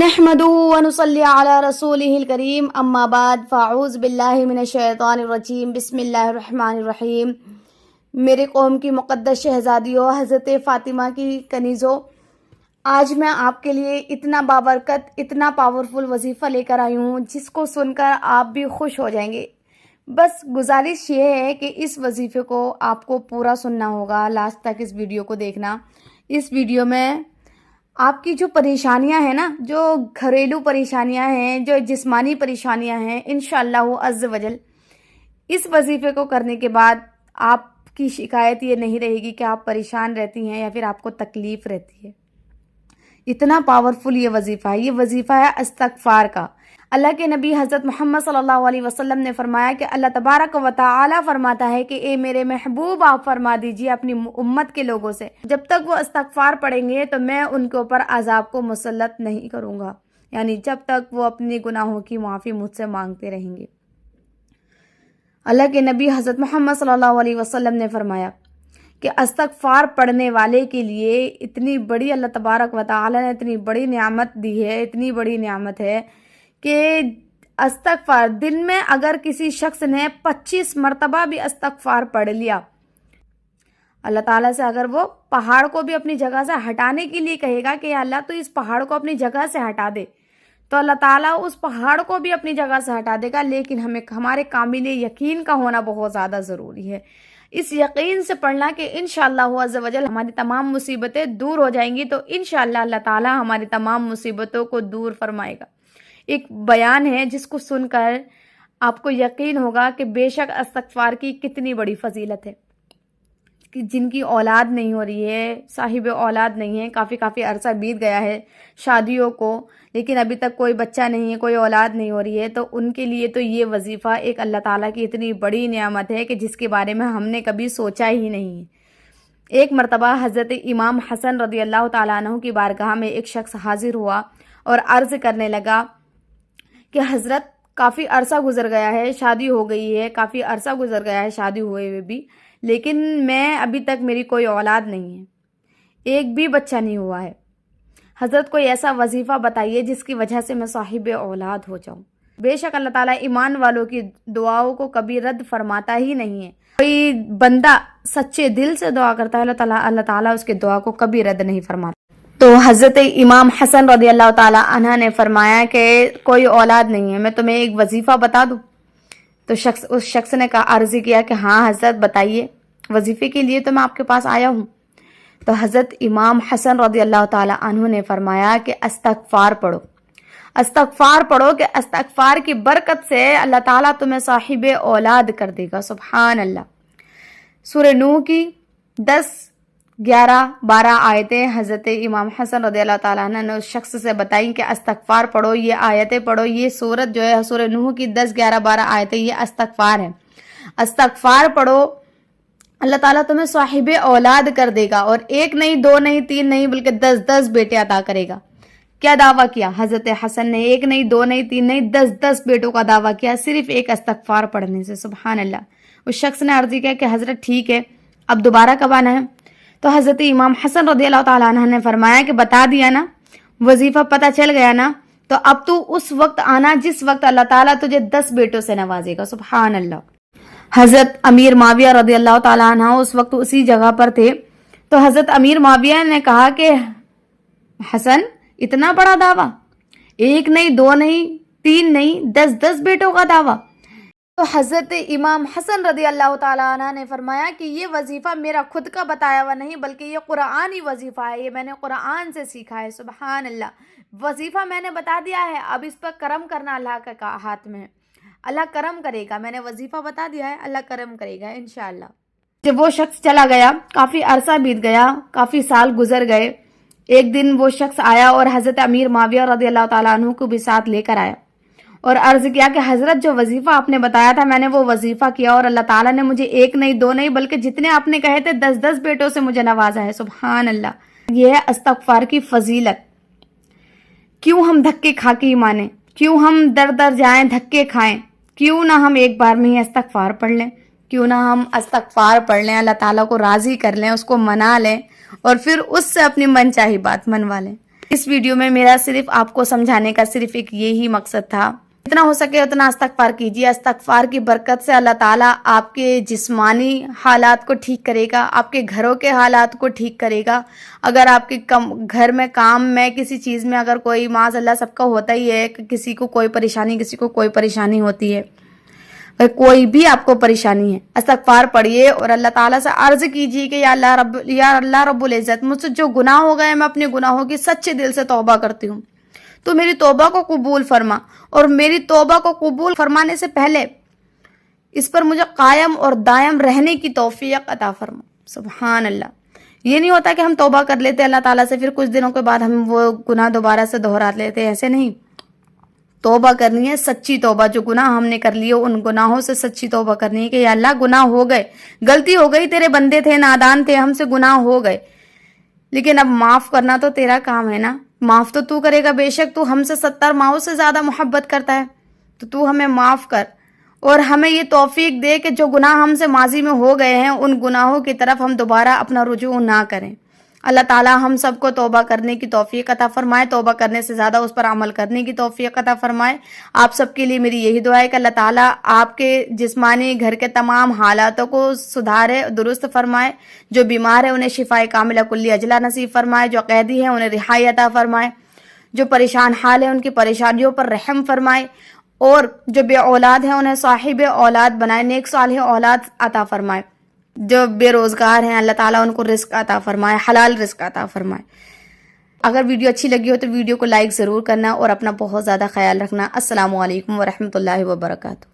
نحمده ونصلي على رسوله الكريم اما بعد فاعوذ باللہ من الشیطان الرجیم بسم اللہ الرحمن الرحیم۔ میرے قوم کی مقدس شہزادیوں، حضرت فاطمہ کی کنیزوں، آج میں آپ کے لیے اتنا بابرکت، اتنا پاورفل وظیفہ لے کر آئی ہوں جس کو سن کر آپ بھی خوش ہو جائیں گے۔ بس گزارش یہ ہے کہ اس وظیفے کو آپ کو پورا سننا ہوگا، لاسٹ تک اس ویڈیو کو دیکھنا۔ اس ویڈیو میں آپ کی جو پریشانیاں ہیں نا، جو گھریلو پریشانیاں ہیں، جو جسمانی پریشانیاں ہیں، انشاءاللہ عز وجل اس وظیفے کو کرنے کے بعد آپ کی شکایت یہ نہیں رہے گی کہ آپ پریشان رہتی ہیں یا پھر آپ کو تکلیف رہتی ہے۔ اتنا پاورفل یہ وظیفہ ہے۔ یہ وظیفہ ہے استغفار کا۔ اللہ کے نبی حضرت محمد صلی اللہ علیہ وسلم نے فرمایا کہ اللہ تبارک و تعالی فرماتا ہے کہ اے میرے محبوب، آپ فرما دیجئے اپنی امت کے لوگوں سے جب تک وہ استغفار پڑھیں گے تو میں ان کے اوپر عذاب کو مسلط نہیں کروں گا، یعنی جب تک وہ اپنے گناہوں کی معافی مجھ سے مانگتے رہیں گے۔ اللہ کے نبی حضرت محمد صلی اللہ علیہ وسلم نے فرمایا کہ استغفار پڑھنے والے کے لیے اتنی بڑی اللہ تبارک و تعالی نے اتنی بڑی نعمت دی ہے، اتنی بڑی نعمت ہے کہ استغفار دن میں اگر کسی شخص نے 25 مرتبہ بھی استغفار پڑھ لیا، اللہ تعالیٰ سے اگر وہ پہاڑ کو بھی اپنی جگہ سے ہٹانے کے لیے کہے گا کہ یا اللہ تو اس پہاڑ کو اپنی جگہ سے ہٹا دے، تو اللہ تعالیٰ اس پہاڑ کو بھی اپنی جگہ سے ہٹا دے گا، لیکن ہمارے کامل یقین کا ہونا بہت زیادہ ضروری ہے۔ اس یقین سے پڑھنا کہ انشاءاللہ عز وجل ہماری تمام مصیبتیں دور ہو جائیں گی، تو انشاءاللہ اللہ تعالیٰ ہماری تمام مصیبتوں کو دور فرمائے گا۔ ایک بیان ہے جس کو سن کر آپ کو یقین ہوگا کہ بے شک استغفار کی کتنی بڑی فضیلت ہے۔ کہ جن کی اولاد نہیں ہو رہی ہے، صاحب اولاد نہیں ہے، کافی عرصہ بیت گیا ہے شادیوں کو، لیکن ابھی تک کوئی بچہ نہیں ہے، کوئی اولاد نہیں ہو رہی ہے، تو ان کے لیے تو یہ وظیفہ ایک اللہ تعالیٰ کی اتنی بڑی نعمت ہے کہ جس کے بارے میں ہم نے کبھی سوچا ہی نہیں ہے۔ ایک مرتبہ حضرت امام حسن رضی اللہ تعالیٰ عنہ کی بارگاہ میں ایک شخص حاضر ہوا اور عرض کرنے لگا کہ حضرت کافی عرصہ گزر گیا ہے، شادی ہو گئی ہے، کافی عرصہ گزر گیا ہے شادی ہوئے ہوئے بھی، لیکن میں ابھی تک میری کوئی اولاد نہیں ہے، ایک بھی بچہ نہیں ہوا ہے۔ حضرت کوئی ایسا وظیفہ بتائیے جس کی وجہ سے میں صاحب اولاد ہو جاؤں۔ بے شک اللہ تعالیٰ ایمان والوں کی دعاؤں کو کبھی رد فرماتا ہی نہیں ہے۔ کوئی بندہ سچے دل سے دعا کرتا ہے، اللہ تعالیٰ اس کے دعا کو کبھی رد نہیں فرماتا۔ تو حضرت امام حسن رضی اللہ تعالیٰ عنہ نے فرمایا کہ کوئی اولاد نہیں ہے، میں تمہیں ایک وظیفہ بتا دوں؟ تو اس شخص نے عرض کیا کہ ہاں حضرت بتائیے، وظیفے کے لیے تو میں آپ کے پاس آیا ہوں۔ تو حضرت امام حسن رضی اللہ تعالیٰ عنہ نے فرمایا کہ استغفار پڑھو، استغفار پڑھو کہ استغفار کی برکت سے اللہ تعالیٰ تمہیں صاحب اولاد کر دے گا۔ سبحان اللہ۔ سورہ نوح کی 10، 11، 12 آیتیں حضرت امام حسن رضی اللہ تعالیٰ عنہ نے اس شخص سے بتائیں کہ استغفار پڑھو، یہ آیتیں پڑھو۔ یہ سورت جو ہے سورہ نوح کی 10، 11، 12 آیتیں یہ استغفار ہے۔ استغفار پڑھو، اللہ تعالیٰ تمہیں صاحب اولاد کر دے گا، اور ایک نہیں، دو نہیں، تین نہیں، بلکہ 10 بیٹے عطا کرے گا۔ کیا دعویٰ کیا حضرت حسن نے؟ ایک نہیں، دو نہیں، تین نہیں، 10 بیٹوں کا دعویٰ کیا صرف ایک استغفار پڑھنے سے۔ سبحان اللہ۔ اس شخص نے عرض کیا کہ حضرت ٹھیک ہے، اب دوبارہ کب آنا ہے؟ تو حضرت امام حسن رضی اللہ تعالیٰ عنہ نے فرمایا کہ بتا دیا نا، وظیفہ پتہ چل گیا نا، تو اب تو اس وقت آنا جس وقت اللہ تعالیٰ تجھے 10 بیٹوں سے نوازے گا۔ سبحان اللہ۔ حضرت امیر معاویہ رضی اللہ تعالیٰ عنہ اس وقت اسی جگہ پر تھے، تو حضرت امیر معاویہ نے کہا کہ حسن اتنا بڑا دعویٰ، ایک نہیں، دو نہیں، تین نہیں، 10 بیٹوں کا دعویٰ؟ تو حضرت امام حسن رضی اللہ تعالیٰ عنہ نے فرمایا کہ یہ وظیفہ میرا خود کا بتایا ہوا نہیں، بلکہ یہ قرآنی وظیفہ ہے، یہ میں نے قرآن سے سیکھا ہے۔ سبحان اللہ۔ وظیفہ میں نے بتا دیا ہے، اب اس پر کرم کرنا اللہ کا ہاتھ میں ہے، اللہ کرم کرے گا۔ میں نے وظیفہ بتا دیا ہے، اللہ کرم کرے گا انشاءاللہ۔ جب وہ شخص چلا گیا، کافی عرصہ بیت گیا، کافی سال گزر گئے، ایک دن وہ شخص آیا اور حضرت امیر معاویہ رضی اللہ تعالیٰ عنہ کو بھی ساتھ لے کر آیا اور عرض کیا کہ حضرت جو وظیفہ آپ نے بتایا تھا میں نے وہ وظیفہ کیا، اور اللہ تعالیٰ نے مجھے ایک نہیں، دو نہیں، بلکہ جتنے آپ نے کہے تھے 10 بیٹوں سے مجھے نوازا ہے۔ سبحان اللہ۔ یہ ہے استغفار کی فضیلت۔ کیوں ہم دھکے کھا کے ہی مانیں؟ کیوں ہم در جائیں، دھکے کھائیں؟ کیوں نہ ہم ایک بار میں ہی استغفار پڑھ لیں؟ کیوں نہ ہم استغفار پڑھ لیں، اللہ تعالیٰ کو راضی کر لیں، اس کو منا لیں، اور پھر اس سے اپنی من چاہی بات منوا لیں۔ اس ویڈیو میں میرا صرف آپ کو سمجھانے کا صرف ایک یہی مقصد تھا، جتنا ہو سکے اتنا استغفار کیجیے. استغفار کی برکت سے اللہ تعالیٰ آپ کے جسمانی حالات کو ٹھیک کرے گا، آپ کے گھروں کے حالات کو ٹھیک کرے گا. اگر آپ کے گھر میں کام میں کسی چیز میں اگر کوئی معاذ اللہ سب کا ہوتا ہی ہے کہ کسی کو کوئی پریشانی ہوتی ہے، کوئی بھی آپ کو پریشانی ہے، استغفار پڑھیے اور اللہ تعالیٰ سے عرض کیجیے کہ یا اللہ رب العزت، مجھ سے جو گناہ ہو گئے میں اپنے گناہوں کی سچے دل سے توبہ کرتی ہوں، تو میری توبہ کو قبول فرما، اور میری توبہ کو قبول فرمانے سے پہلے اس پر مجھے قائم اور دائم رہنے کی توفیق عطا فرما. سبحان اللہ. یہ نہیں ہوتا کہ ہم توبہ کر لیتے اللہ تعالیٰ سے، پھر کچھ دنوں کے بعد ہم وہ گناہ دوبارہ سے دہرا لیتے، ایسے نہیں. توبہ کرنی ہے سچی توبہ، جو گناہ ہم نے کر لیے ان گناہوں سے سچی توبہ کرنی ہے کہ یا اللہ گناہ ہو گئے، غلطی ہو گئی، تیرے بندے تھے، نادان تھے، ہم سے گناہ ہو گئے، لیکن اب معاف کرنا تو تیرا کام ہے نا، معاف تو تو کرے گا، بے شک تو ہم سے 70 ماؤں سے زیادہ محبت کرتا ہے، تو ہمیں معاف کر اور ہمیں یہ توفیق دے کہ جو گناہ ہم سے ماضی میں ہو گئے ہیں ان گناہوں کی طرف ہم دوبارہ اپنا رجوع نہ کریں. اللہ تعالیٰ ہم سب کو توبہ کرنے کی توفیق عطا فرمائے، توبہ کرنے سے زیادہ اس پر عمل کرنے کی توفیق عطا فرمائے. آپ سب کے لیے میری یہی دعا ہے کہ اللہ تعالیٰ آپ کے جسمانی گھر کے تمام حالاتوں کو سدھارے، درست فرمائے. جو بیمار ہیں انہیں شفاء کاملہ کلی اجلا نصیب فرمائے، جو قیدی ہیں انہیں رہائی عطا فرمائے، جو پریشان حال ہیں ان کی پریشانیوں پر رحم فرمائے، اور جو بے اولاد ہیں انہیں صاحب اولاد بنائے، نیک صالح اولاد عطا فرمائے. جو بے روزگار ہیں اللہ تعالیٰ ان کو رزق عطا فرمائے، حلال رزق عطا فرمائے. اگر ویڈیو اچھی لگی ہو تو ویڈیو کو لائک ضرور کرنا اور اپنا بہت زیادہ خیال رکھنا. السلام علیکم ورحمۃ اللہ وبرکاتہ.